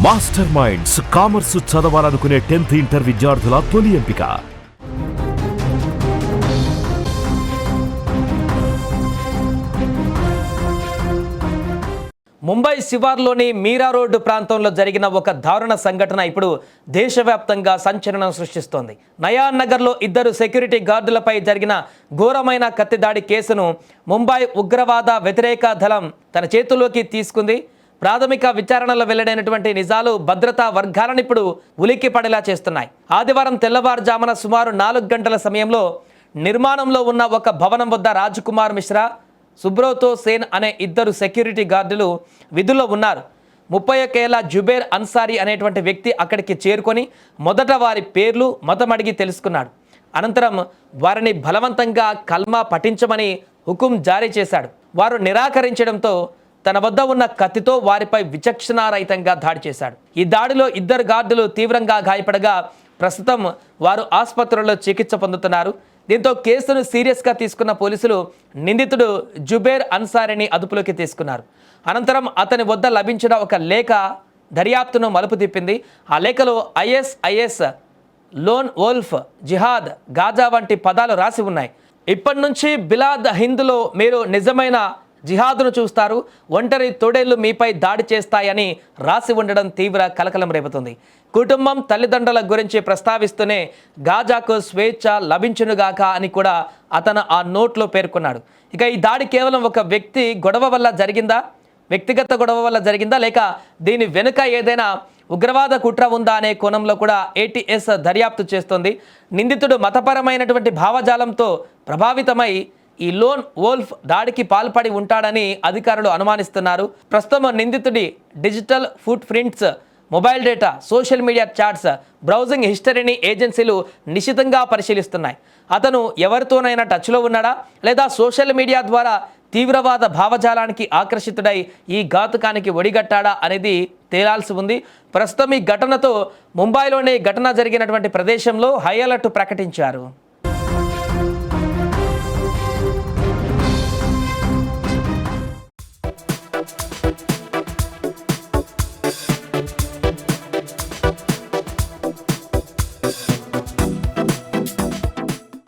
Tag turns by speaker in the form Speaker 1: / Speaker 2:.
Speaker 1: Master minds commerce చదవాలనుకునే 10th inter విద్యార్థుల తొలి ఎంపిక.
Speaker 2: ముంబై శివార్లోని మీరా రోడ్డు ప్రాంతంలో జరిగిన ఒక దారుణ సంఘటన ఇప్పుడు దేశవ్యాప్తంగా సంచలనం సృష్టిస్తోంది. నయాన్ నగర్లో 2 సెక్యూరిటీ గార్డులపై జరిగిన ఘోరమైన కత్తిదాడి కేసును ముంబై ఉగ్రవాద వ్యతిరేక దళం తన చేతుల్లోకి తీసుకుంది. ప్రాథమిక విచారణలో వెల్లడైనటువంటి నిజాలు భద్రతా వర్గాలను ఇప్పుడు ఉలిక్కి పడేలా చేస్తున్నాయి. ఆదివారం తెల్లవారుజామున సుమారు 4 గంటల సమయంలో నిర్మాణంలో ఉన్న ఒక భవనం వద్ద రాజ్కుమార్ మిశ్రా, సుబ్రోతో సేన్ అనే 2 సెక్యూరిటీ గార్డులు విధుల్లో ఉన్నారు. 31 ఏళ్ల జుబేర్ అన్సారీ అనేటువంటి వ్యక్తి అక్కడికి చేరుకొని మొదట వారి పేర్లు మతం అడిగి తెలుసుకున్నాడు. అనంతరం వారిని బలవంతంగా కల్మా పఠించమని హుకుం జారీ చేశాడు. వారు నిరాకరించడంతో తన వద్ద ఉన్న కత్తితో వారిపై విచక్షణారహితంగా దాడి చేశాడు. ఈ దాడిలో 2 గార్డులు తీవ్రంగా గాయపడగా ప్రస్తుతం వారు ఆసుపత్రిలో చికిత్స పొందుతున్నారు. దీంతో కేసును సీరియస్గా తీసుకున్న పోలీసులు నిందితుడు జుబేర్ అన్సారీని అదుపులోకి తీసుకున్నారు. అనంతరం అతని వద్ద లభించిన ఒక లేఖ దర్యాప్తును మలుపు తిప్పింది. ఆ లేఖలో ISIS, లోన్ వోల్ఫ్, జిహాద్, గాజా వంటి పదాలు రాసి ఉన్నాయి. ఇప్పటి నుంచి బిలాద్ హింద్లో మీరు నిజమైన జిహాదును చూస్తారు, ఒంటరి తోడేళ్లు మీపై దాడి చేస్తాయని రాసి ఉండడం తీవ్ర కలకలం రేపుతుంది. కుటుంబం, తల్లిదండ్రుల గురించి ప్రస్తావిస్తూనే గాజాకు స్వేచ్ఛ లభించునుగాక అని కూడా అతను ఆ నోట్లో పేర్కొన్నాడు. ఇక ఈ దాడి కేవలం ఒక వ్యక్తి గొడవ వల్ల జరిగిందా, వ్యక్తిగత గొడవ వల్ల జరిగిందా, లేక దీని వెనుక ఏదైనా ఉగ్రవాద కుట్ర ఉందా అనే కోణంలో కూడా ATS దర్యాప్తు చేస్తోంది. నిందితుడు మతపరమైనటువంటి భావజాలంతో ప్రభావితమై ఈ లోన్ వోల్ఫ్ దాడికి పాల్పడి ఉంటాడని అధికారులు అనుమానిస్తున్నారు. ప్రస్తుతం నిందితుడి digital footprints, mobile data, social media chats, browsing హిస్టరీని ఏజెన్సీలు నిశితంగా పరిశీలిస్తున్నాయి. అతను ఎవరితోనైనా టచ్లో ఉన్నాడా, లేదా సోషల్ మీడియా ద్వారా తీవ్రవాద భావజాలానికి ఆకర్షితుడై ఈ ఘాతుకానికి ఒడిగట్టాడా అనేది తేలాల్సి ఉంది. ప్రస్తుతం ఈ ఘటనతో ముంబైలోని ఘటన జరిగినటువంటి ప్రదేశంలో హై అలర్ట్ ప్రకటించారు.